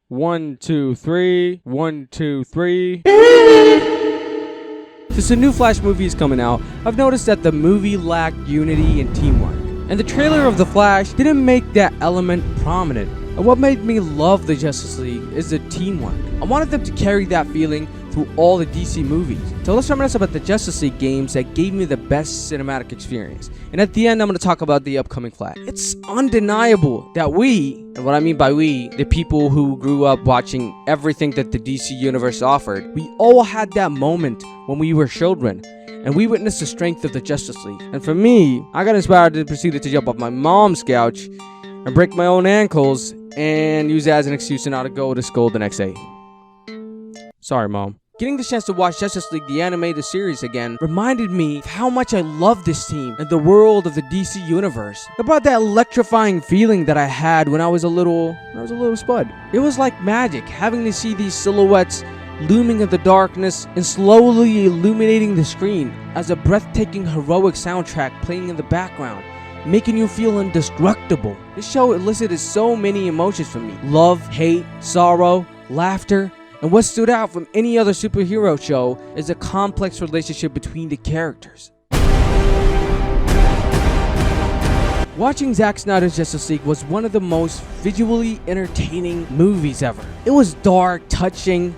1, 2, 3. 1, 2, 3. Since the new Flash movie is coming out, I've noticed that the movie lacked unity and teamwork. And the trailer of The Flash didn't make that element prominent. And what made me love the Justice League is the teamwork. I wanted them to carry that feeling through all the DC movies. So let's reminisce about the Justice League games that gave me the best cinematic experience. And at the end, I'm going to talk about the upcoming Flash. It's undeniable that we, and what I mean by we, the people who grew up watching everything that the DC universe offered, we all had that moment when we were children. And we witnessed the strength of the Justice League. And for me, I got inspired to proceed to jump off my mom's couch and break my own ankles and use it as an excuse to not go to school the next day. Sorry, Mom. Getting the chance to watch Justice League the animated series again reminded me of how much I love this team and the world of the DC universe. It brought that electrifying feeling that I had when I was a little spud. It was like magic, having to see these silhouettes looming in the darkness and slowly illuminating the screen as a breathtaking heroic soundtrack playing in the background, making you feel indestructible. This show elicited so many emotions from me: love, hate, sorrow, laughter. And what stood out from any other superhero show is the complex relationship between the characters. Watching Zack Snyder's Justice League was one of the most visually entertaining movies ever. It was dark, touching,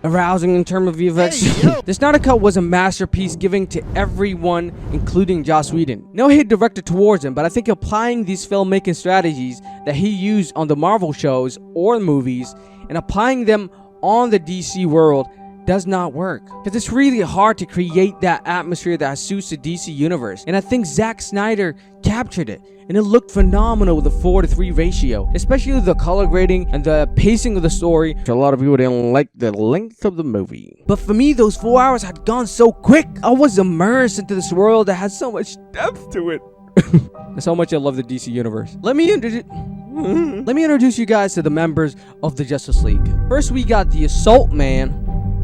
arousing in terms of the effects. The Snyder Cut was a masterpiece, giving to everyone, including Joss Whedon. No hate directed towards him, but I think applying these filmmaking strategies that he used on the Marvel shows or movies and applying them on the DC world does not work, because it's really hard to create that atmosphere that suits the DC universe, and I think Zack Snyder captured it, and it looked phenomenal with the 4:3 ratio, especially the color grading and the pacing of the story. A lot of people didn't like the length of the movie, but for me, those 4 hours had gone so quick. I was immersed into this world that had so much depth to it. That's how much I love the DC universe. Let me introduce you guys to the members of the Justice League. First, we got the Assault Man.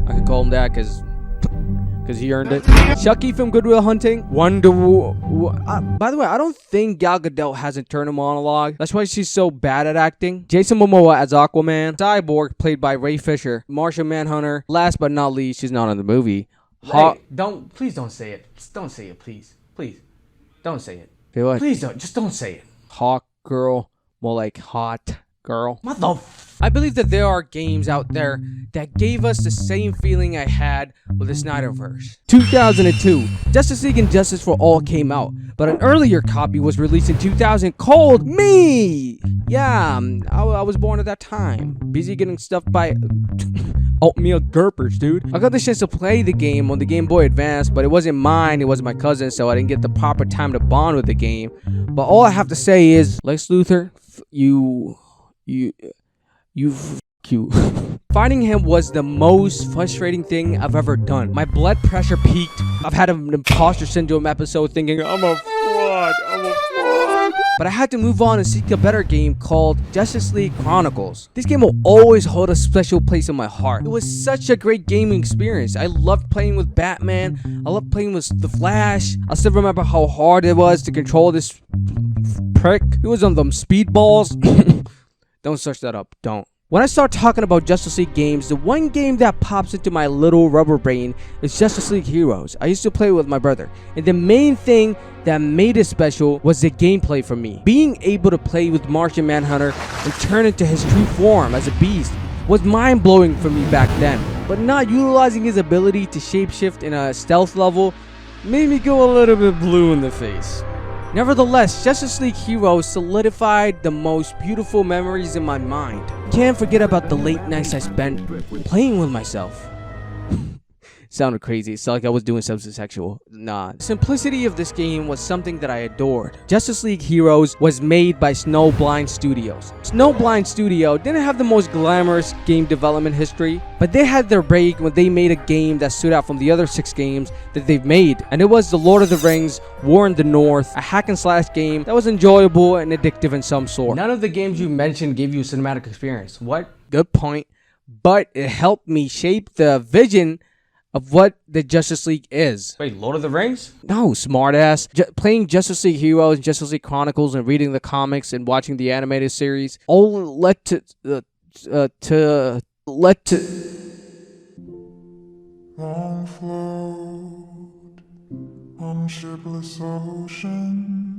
I could call him that because he earned it. Chucky from Good Will Hunting. Wonder Woman. By the way, I don't think Gal Gadot hasn't turned a monologue. That's why she's so bad at acting. Jason Momoa as Aquaman. Cyborg, played by Ray Fisher. Martian Manhunter. Last but not least, she's not in the movie. Please don't say it. Just don't say it, please. Please. Don't say it. Okay, what? Please don't. Just don't say it. Hawk Girl. More like Hot Girl. I believe that there are games out there that gave us the same feeling I had with the Snyderverse. 2002, Justice League and Justice for All came out, but an earlier copy was released in 2000 called Me. Yeah, I was born at that time. Busy getting stuffed by oatmeal gurpers, dude. I got the chance to play the game on the Game Boy Advance, but it wasn't mine, it was my cousin, so I didn't get the proper time to bond with the game. But all I have to say is, Lex Luthor, you. Fighting him was the most frustrating thing I've ever done. My blood pressure peaked. I've had an imposter syndrome episode thinking, I'm a fraud. But I had to move on and seek a better game called Justice League Chronicles. This game will always hold a special place in my heart. It was such a great gaming experience. I loved playing with Batman. I loved playing with The Flash. I still remember how hard it was to control this prick. It was on them speedballs. Don't search that up. Don't. When I start talking about Justice League games, the one game that pops into my little rubber brain is Justice League Heroes. I used to play with my brother, and the main thing that made it special was the gameplay for me. Being able to play with Martian Manhunter and turn into his true form as a beast was mind-blowing for me back then. But not utilizing his ability to shapeshift in a stealth level made me go a little bit blue in the face. Nevertheless, Justice League Heroes solidified the most beautiful memories in my mind. Can't forget about the late nights I spent playing with myself. Sounded crazy. It's like I was doing something sexual. Nah. The simplicity of this game was something that I adored. Justice League Heroes was made by Snowblind Studios. Snowblind Studio didn't have the most glamorous game development history, but they had their break when they made a game that stood out from the other 6 games that they've made. And it was The Lord of the Rings, War in the North, a hack and slash game that was enjoyable and addictive in some sort. None of the games you mentioned gave you a cinematic experience. What? Good point. But it helped me shape the vision of what the Justice League is. Wait, Lord of the Rings? No, smartass. Playing Justice League Heroes and Justice League Chronicles and reading the comics and watching the animated series all led to Long float on shipless oceans.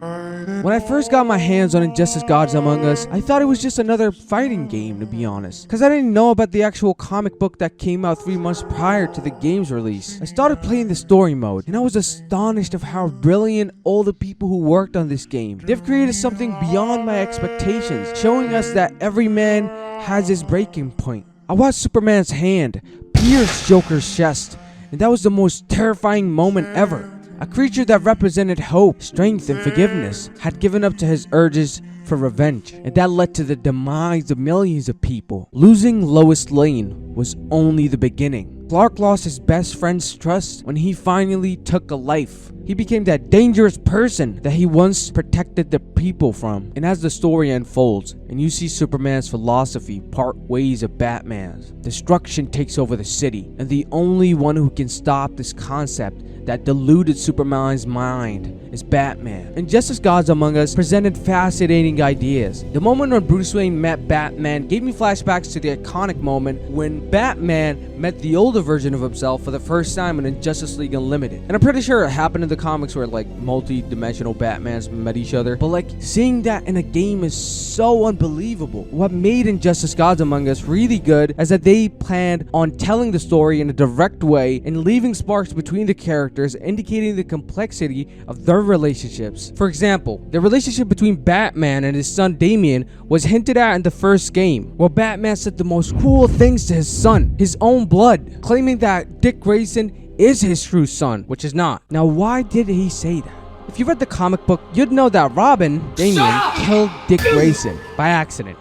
When I first got my hands on Injustice Gods Among Us, I thought it was just another fighting game, to be honest, because I didn't know about the actual comic book that came out 3 months prior to the game's release. I started playing the story mode, and I was astonished of how brilliant all the people who worked on this game. They've created something beyond my expectations, showing us that every man has his breaking point. I watched Superman's hand pierce Joker's chest, and that was the most terrifying moment ever. A creature that represented hope, strength, and forgiveness had given up to his urges for revenge, and that led to the demise of millions of people. Losing Lois Lane was only the beginning. Clark lost his best friend's trust when he finally took a life. He became that dangerous person that he once protected the people from. And as the story unfolds, and you see Superman's philosophy part ways of Batman's, destruction takes over the city, and the only one who can stop this concept that deluded Superman's mind is Batman. Injustice Gods Among Us presented fascinating ideas. The moment when Bruce Wayne met Batman gave me flashbacks to the iconic moment when Batman met the older version of himself for the first time in Justice League Unlimited. And I'm pretty sure it happened in the comics where like multi-dimensional Batmans met each other, but like seeing that in a game is so unbelievable. What made Injustice Gods Among Us really good is that they planned on telling the story in a direct way and leaving sparks between the characters, indicating the complexity of their relationships. For example, the relationship between Batman and his son Damian was hinted at in the first game, where Batman said the most cruel things to his son, his own blood, claiming that Dick Grayson is his true son, which is not. Now, why did he say that? If you read the comic book, you'd know that Robin, Damian, killed Dick Grayson by accident.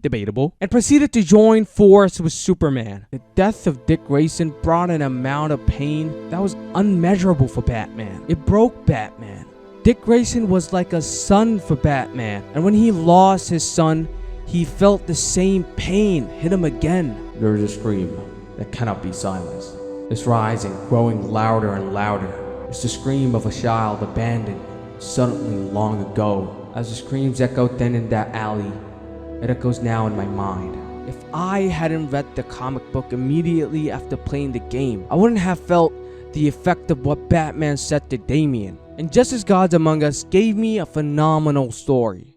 Debatable, and proceeded to join force with Superman. The death of Dick Grayson brought an amount of pain that was unmeasurable for Batman. It broke Batman. Dick Grayson was like a son for Batman, and when he lost his son, he felt the same pain hit him again. There is a scream that cannot be silenced. It's rising, growing louder and louder. It's the scream of a child abandoned suddenly long ago. As the screams echoed then in that alley, it echoes now in my mind. If I hadn't read the comic book immediately after playing the game, I wouldn't have felt the effect of what Batman said to Damian. Injustice Gods Among Us gave me a phenomenal story.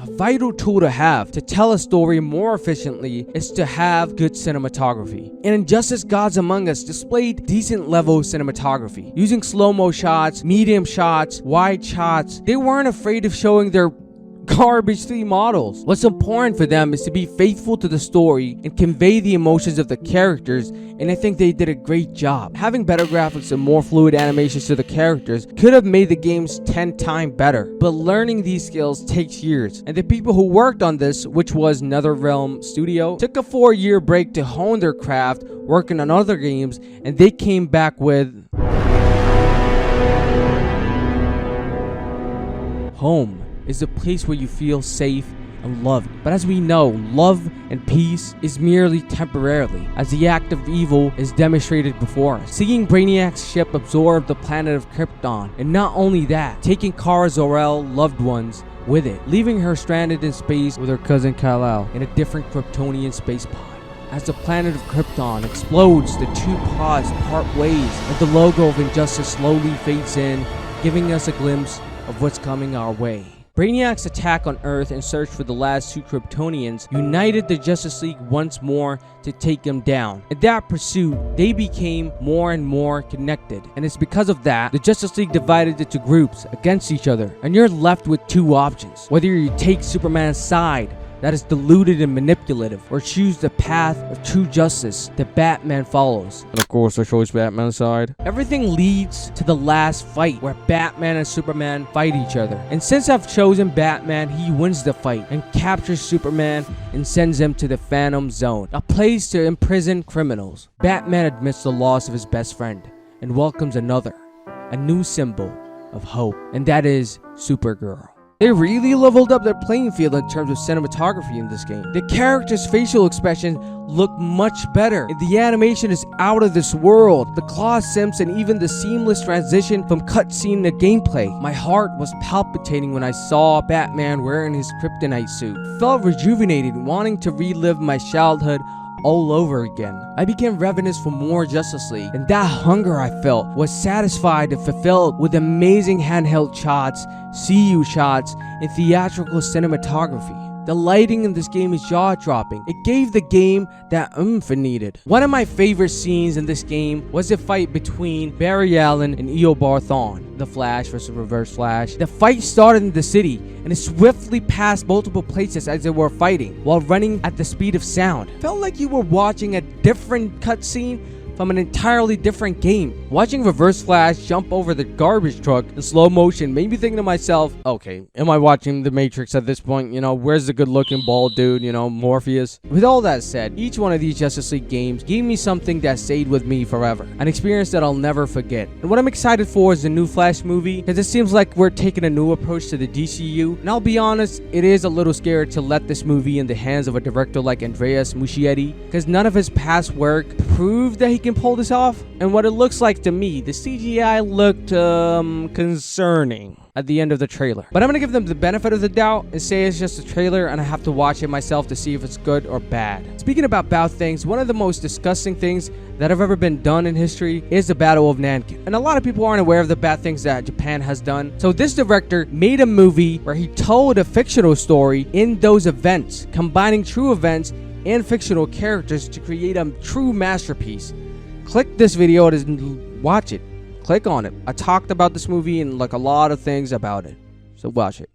A vital tool to have to tell a story more efficiently is to have good cinematography. And Injustice Gods Among Us displayed decent level cinematography. Using slow-mo shots, medium shots, wide shots, they weren't afraid of showing their garbage 3 models. What's important for them is to be faithful to the story and convey the emotions of the characters, and I think they did a great job. Having better graphics and more fluid animations to the characters could have made the games 10 times better, but learning these skills takes years, and the people who worked on this, which was NetherRealm Studio, took a 4-year break to hone their craft, working on other games, and they came back with Home is a place where you feel safe and loved. But as we know, love and peace is merely temporarily, as the act of evil is demonstrated before us. Seeing Brainiac's ship absorb the planet of Krypton, and not only that, taking Kara Zor-El loved ones with it, leaving her stranded in space with her cousin Kal-El in a different Kryptonian space pod. As the planet of Krypton explodes, the 2 pods part ways, and the logo of Injustice slowly fades in, giving us a glimpse of what's coming our way. Brainiac's attack on Earth in search for the last 2 Kryptonians united the Justice League once more to take him down. In that pursuit, they became more and more connected, and it's because of that, the Justice League divided into groups against each other, and you're left with 2 options. Whether you take Superman's side, that is deluded and manipulative, or choose the path of true justice that Batman follows. And of course, I chose Batman's side. Everything leads to the last fight, where Batman and Superman fight each other. And since I've chosen Batman, he wins the fight and captures Superman and sends him to the Phantom Zone, a place to imprison criminals. Batman admits the loss of his best friend and welcomes another, a new symbol of hope, and that is Supergirl. They really leveled up their playing field in terms of cinematography in this game. The characters' facial expressions look much better, and the animation is out of this world. The claw simps and even the seamless transition from cutscene to gameplay. My heart was palpitating when I saw Batman wearing his kryptonite suit. Felt rejuvenated, wanting to relive my childhood all over again. I became ravenous for more Justice League, and that hunger I felt was satisfied and fulfilled with amazing handheld shots, CU shots, and theatrical cinematography. The lighting in this game is jaw-dropping. It gave the game that oomph it needed. One of my favorite scenes in this game was the fight between Barry Allen and Eobard Thawne, the Flash versus Reverse Flash. The fight started in the city, and it swiftly passed multiple places as they were fighting, while running at the speed of sound. Felt like you were watching a different cutscene from an entirely different game. Watching Reverse Flash jump over the garbage truck in slow motion made me think to myself, okay, am I watching The Matrix at this point? You know, where's the good looking bald dude, you know, Morpheus? With all that said, each one of these Justice League games gave me something that stayed with me forever. An experience that I'll never forget. And what I'm excited for is the new Flash movie, because it seems like we're taking a new approach to the DCU. And I'll be honest, it is a little scary to let this movie in the hands of a director like Andreas Muschietti, because none of his past work proved that he can pull this off. And what it looks like to me, the CGI looked concerning at the end of the trailer. But I'm gonna give them the benefit of the doubt and say it's just a trailer, and I have to watch it myself to see if it's good or bad. Speaking about bad things, one of the most disgusting things that have ever been done in history is the Battle of Nankin. And a lot of people aren't aware of the bad things that Japan has done. So this director made a movie where he told a fictional story in those events, combining true events and fictional characters to create a true masterpiece. Click this video to watch it. Click on it. I talked about this movie and like a lot of things about it. So watch it.